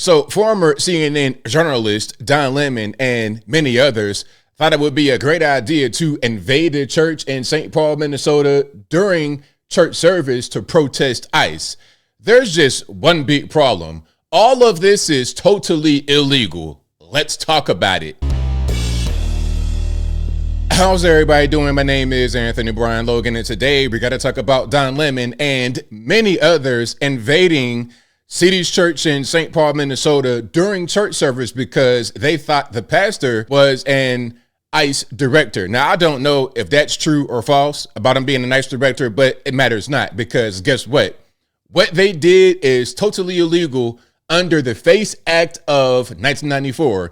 So former CNN journalist Don Lemon and many others thought it would be a great idea to invade a church in St. Paul, Minnesota during church service to protest ICE. There's just one big problem. All of this is totally illegal. Let's talk about it. How's everybody doing? My name is Anthony Brian Logan, and today we got to talk about Don Lemon and many others invading City's Church in St. Paul, Minnesota during church service because they thought the pastor was an ICE director. Now, I don't know if that's true or false about him being an ICE director, but it matters not, because guess what? What they did is totally illegal under the FACE Act of 1994.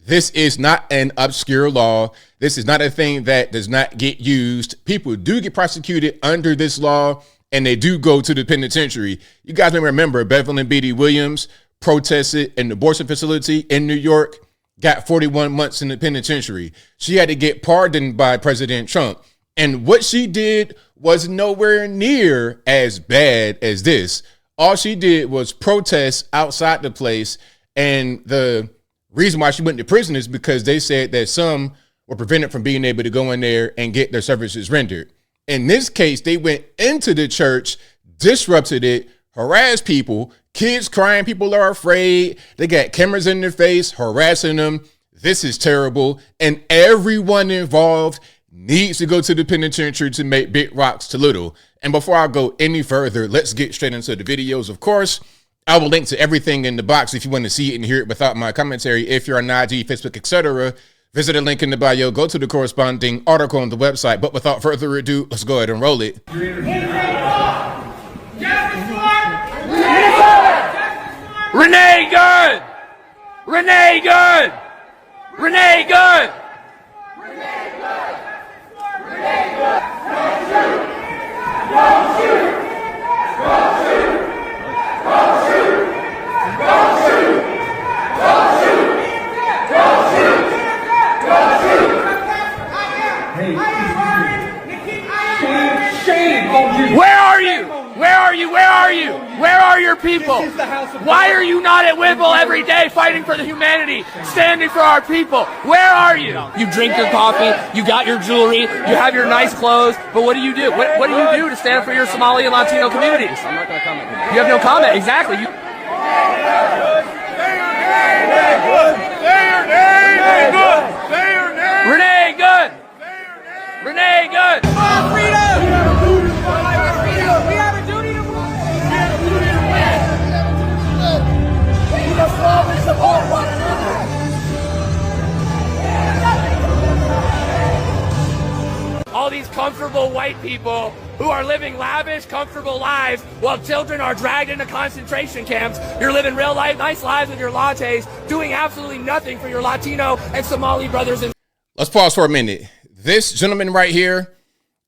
This is not an obscure law. This is not a thing that does not get used. People do get prosecuted under this law, and they do go to the penitentiary. You guys may remember Beverly B.D. Williams protested in the abortion facility in New York, got 41 months in the penitentiary. She had to get pardoned by President Trump. And what she did was nowhere near as bad as this. All she did was protest outside the place. And the reason why she went to prison is because they said that some were prevented from being able to go in there and get their services rendered. In this case, they went into the church, disrupted it, harassed people, kids crying, people are afraid. They got cameras in their face, harassing them. This is terrible. And everyone involved needs to go to the penitentiary to make big rocks to little. And before I go any further, let's get straight into the videos. Of course, I will link to everything in the box if you want to see it and hear it without my commentary. If you're on IG, Facebook, etc., visit the link in the bio, go to the corresponding article on the website. But without further ado, let's go ahead and roll it. Renee Good! Renee Good! Renee Good! Renee Good! Renee Good! Don't shoot! Don't shoot! Don't shoot! Don't shoot! Don't shoot! Don't shoot! Don't shoot! Shame! Where are you? Where are you? Where are you? Where are your people? Why are you not at Whipple every day fighting for the humanity, standing for our people? Where are you? You drink your coffee, you got your jewelry, you have your nice clothes, but what do you do? What do you do to stand for your Somali and Latino communities? I'm not going to comment. You have no comment, exactly. Renee Good! Renee Good! All these comfortable white people who are living lavish, comfortable lives while children are dragged into concentration camps. You're living real life, nice lives with your lattes, doing absolutely nothing for your Latino and Somali brothers. Let's pause for a minute. This gentleman right here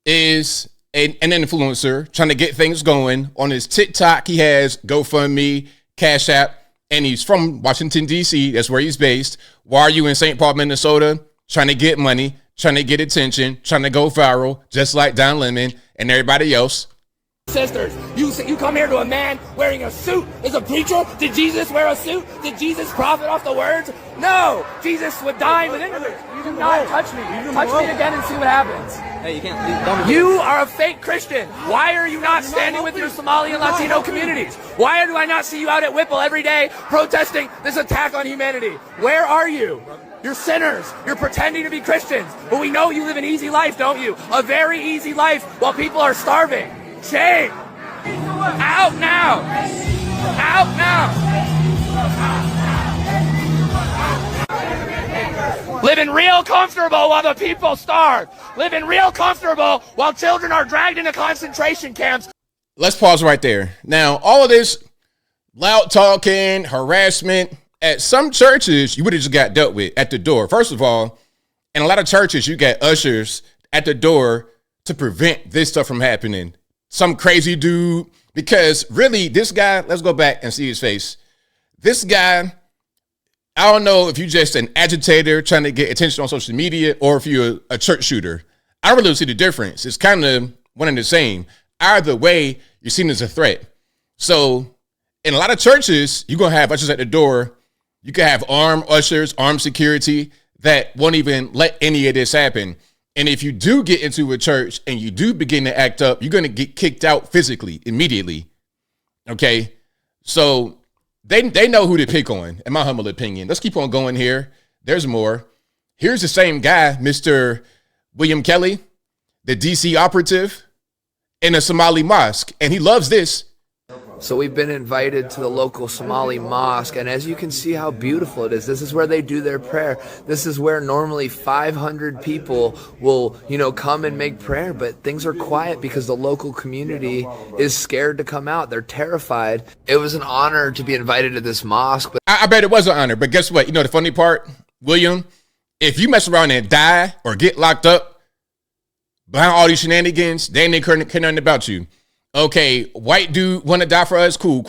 is an influencer trying to get things going. On his TikTok, he has GoFundMe, Cash App, and he's from Washington, D.C. That's where he's based. Why are you in St. Paul, Minnesota? Trying to get money, trying to get attention, trying to go viral, just like Don Lemon and everybody else. Sisters, you come here to a man wearing a suit as a preacher? Did Jesus wear a suit? Did Jesus profit off the words? No! Jesus would die within it. You do not touch me. Touch me again and see what happens. Hey, you can't. You are a fake Christian. Why are you not standing with your Somali and Latino communities? Why do I not see you out at Whipple every day protesting this attack on humanity? Where are you? You're sinners. You're pretending to be Christians. But we know you live an easy life, don't you? A very easy life while people are starving. Shame! Out now! Out now! Living real comfortable while the people starve. Living real comfortable while children are dragged into concentration camps. Let's pause right there. Now, all of this loud talking, harassment, at some churches, you would have just got dealt with at the door. First of all, in a lot of churches, you got ushers at the door to prevent this stuff from happening. Some crazy dude, because really this guy, let's go back and see his face. This guy, I don't know if you're just an agitator trying to get attention on social media or if you're a church shooter. I really don't see the difference. It's kind of one and the same. Either way, you're seen as a threat. So In a lot of churches, you're going to have ushers at the door. You can have armed ushers, armed security that won't even let any of this happen. And if you do get into a church and you do begin to act up, you're going to get kicked out physically, immediately. Okay? So they know who to pick on, in my humble opinion. Let's keep on going here. There's more. Here's the same guy, Mr. William Kelly, the DC operative in a Somali mosque. And he loves this. So we've been invited to the local Somali mosque, and as you can see how beautiful it is, this is where they do their prayer. This is where normally 500 people will, come and make prayer, but things are quiet because the local community is scared to come out. They're terrified. It was an honor to be invited to this mosque. But I bet it was an honor, but guess what? You know the funny part, William? If you mess around and die or get locked up behind all these shenanigans, they ain't care nothing about you. Okay, white dude want to die for us? Cool.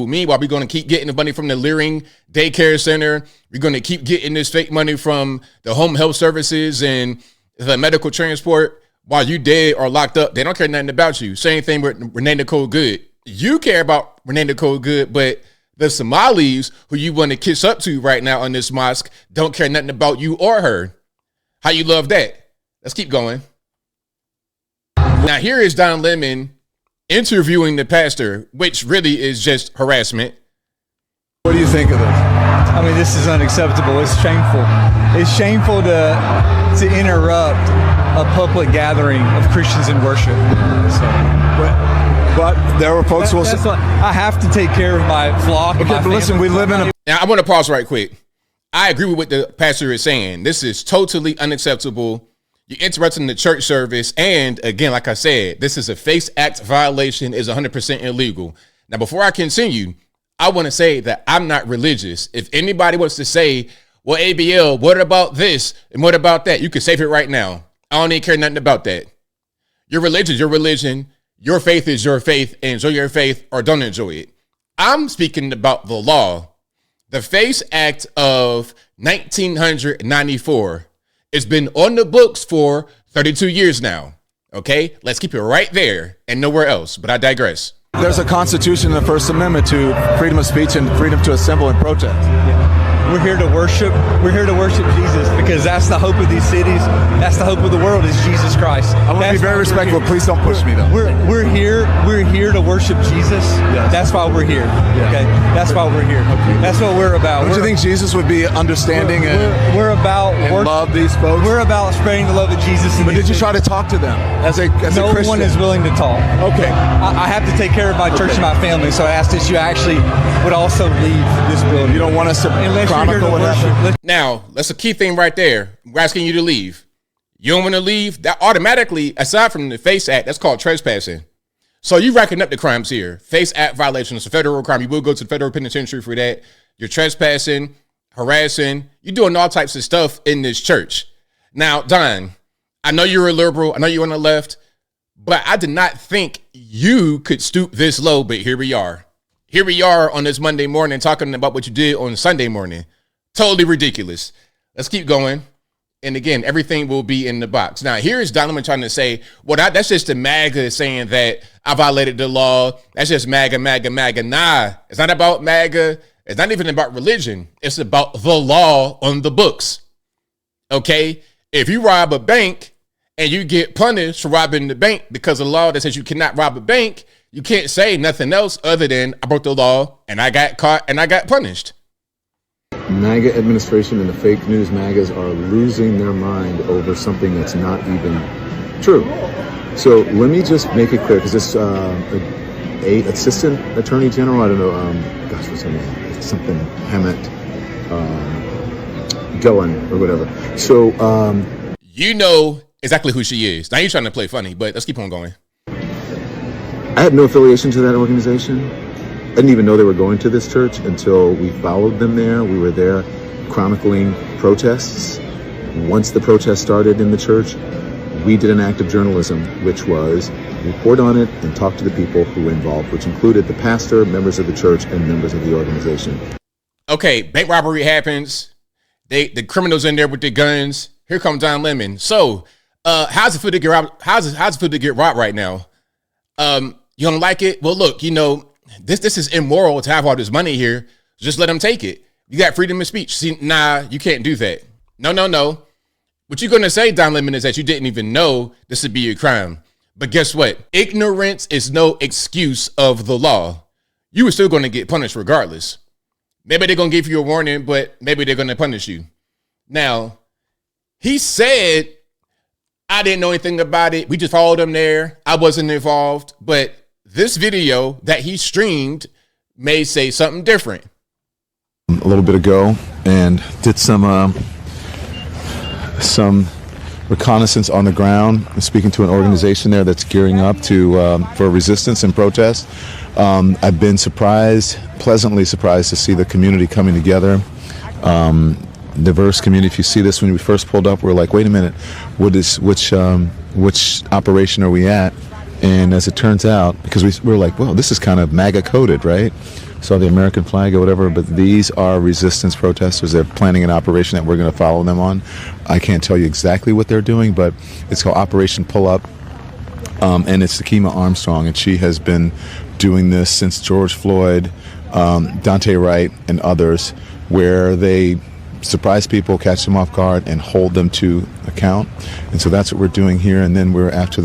Meanwhile, we're going to keep getting the money from the Leering Daycare Center. We're going to keep getting this fake money from the home health services and the medical transport. While you dead or locked up, they don't care nothing about you. Same thing with Renee Nicole Good. You care about Renee Nicole Good, but the Somalis who you want to kiss up to right now on this mosque don't care nothing about you or her. How you love that? Let's keep going. Now, here is Don Lemon interviewing the pastor, which really is just harassment. What do you think of this? I mean, this is unacceptable. It's shameful. It's shameful to interrupt a public gathering of Christians in worship. But there were folks who will say, I have to take care of my flock. okay, but listen, we live in a... Now, I want to pause right quick. I agree with what the pastor is saying. This is totally unacceptable. You're interrupting the church service. And again, like I said, this is a FACE Act violation, is 100% illegal. Now, before I continue, I want to say that I'm not religious. If anybody wants to say, well, ABL, what about this? And what about that? You can save it right now. I don't even care nothing about that. Your religion is your religion. Your faith is your faith. And enjoy your faith or don't enjoy it. I'm speaking about the law. The FACE Act of 1994. It's been on the books for 32 years now. Okay, let's keep it right there and nowhere else. But I digress. There's a constitution in the First Amendment to freedom of speech and freedom to assemble and protest. We're here to worship. We're here to worship Jesus because that's the hope of these cities. That's the hope of the world is Jesus Christ. I want to be very respectful. Please don't push me, though. We're here to worship Jesus. Yes. That's why we're here. Yeah. Okay, that's why we're here. Okay. That's what we're about. Don't you think Jesus would be understanding we're about and love these folks? We're about spreading the love of Jesus. But did you try to talk to them as a Christian? No one is willing to talk. Okay. I have to take care of my church and my family, so I asked that you actually would also leave this building. You don't want us to chronicle what happened? Now, that's a key thing right there. We're asking you to leave. You don't want to leave? That automatically, aside from the FACE Act, that's called trespassing. So you racking up the crimes here. FACE Act violation is a federal crime. You will go to the federal penitentiary for that. You're trespassing, harassing. You're doing all types of stuff in this church. Now, Don, I know you're a liberal. I know you're on the left. But I did not think you could stoop this low. But here we are. Here we are on this Monday morning talking about what you did on Sunday morning. Totally ridiculous. Let's keep going. And again, everything will be in the box. Now, here is Donovan trying to say, well, that's just the MAGA saying that I violated the law. That's just MAGA. Nah, it's not about MAGA. It's not even about religion. It's about the law on the books. Okay? If you rob a bank and you get punished for robbing the bank because of the law that says you cannot rob a bank, you can't say nothing else other than I broke the law and I got caught and I got punished. MAGA administration and the fake news MAGAs are losing their mind over something that's not even true. So let me just make it clear, because this a assistant attorney general, I don't know, what's her name? Something Hammett, Gillen or whatever. So you know exactly who she is. Now you're trying to play funny, but let's keep on going. I had no affiliation to that organization. I didn't even know they were going to this church until we followed them there. We were there chronicling protests. Once the protest started in the church, we did an act of journalism, which was report on it and talk to the people who were involved, which included the pastor, members of the church, and members of the organization. Okay, bank robbery happens. The criminals in there with the guns. Here comes Don Lemon. So, how's it feel to get robbed? How's it feel to get robbed right now? You don't like it? Well, look, this is immoral to have all this money here. Just let them take it. You got freedom of speech. See, nah, you can't do that. No. What you're going to say, Don Lemon, is that you didn't even know this would be a crime. But guess what? Ignorance is no excuse of the law. You were still going to get punished regardless. Maybe they're going to give you a warning, but maybe they're going to punish you. Now, he said, I didn't know anything about it. We just followed him there. I wasn't involved. But this video that he streamed may say something different. A little bit ago, and did some reconnaissance on the ground, speaking to an organization there that's gearing up for resistance and protest. I've been pleasantly surprised to see the community coming together. Diverse community. If you see this, when we first pulled up, we're like, wait a minute, which operation are we at? And as it turns out, because we're like, well, this is kind of MAGA coded, right? Saw the American flag or whatever, but these are resistance protesters. They're planning an operation that we're going to follow them on. I can't tell you exactly what they're doing, but it's called Operation Pull Up, and it's Takima Armstrong, and she has been doing this since George Floyd, Dante Wright, and others, where they surprise people, catch them off guard, and hold them to account. And so that's what we're doing here. And then after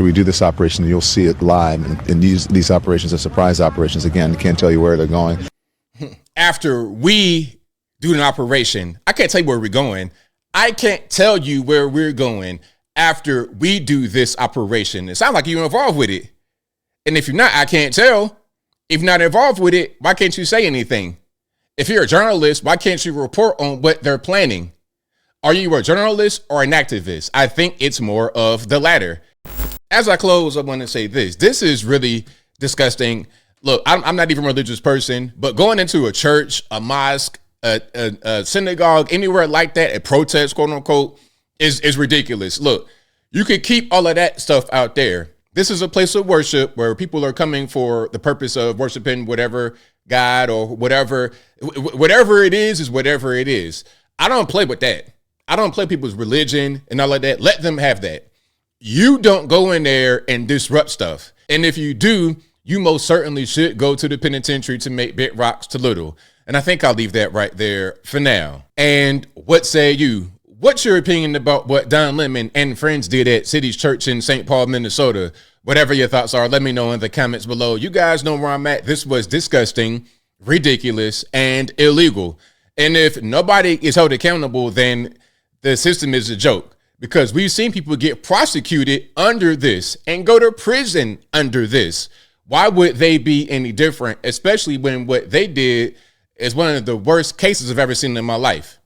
we do this operation, you'll see it live. And these operations are surprise operations. Again, can't tell you where they're going. After we do an operation, I can't tell you where we're going. I can't tell you where we're going after we do this operation. It sounds like you're involved with it. And if you're not, I can't tell. If you're not involved with it, why can't you say anything? If you're a journalist, why can't you report on what they're planning? Are you a journalist or an activist? I think it's more of the latter. As I close, I want to say this. This is really disgusting. Look, I'm not even a religious person, but going into a church, a mosque, a synagogue, anywhere like that, a protest, quote unquote, is ridiculous. Look, you can keep all of that stuff out there. This is a place of worship where people are coming for the purpose of worshiping whatever God or whatever it is whatever it is. I don't play with that. I don't play people's religion and all of that. Let them have that. You don't go in there and disrupt stuff. And if you do, you most certainly should go to the penitentiary to make big rocks to little. And I think I'll leave that right there for now. And what say you? What's your opinion about what Don Lemon and friends did at City's Church in St. Paul, Minnesota? Whatever your thoughts are, let me know in the comments below. You guys know where I'm at. This was disgusting, ridiculous, and illegal. And if nobody is held accountable, then the system is a joke, because we've seen people get prosecuted under this and go to prison under this. Why would they be any different, especially when what they did is one of the worst cases I've ever seen in my life?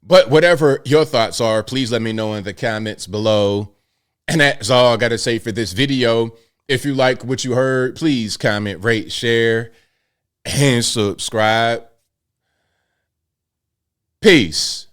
But whatever your thoughts are, please let me know in the comments below. And that's all I got to say for this video. If you like what you heard, please comment, rate, share, and subscribe. Peace.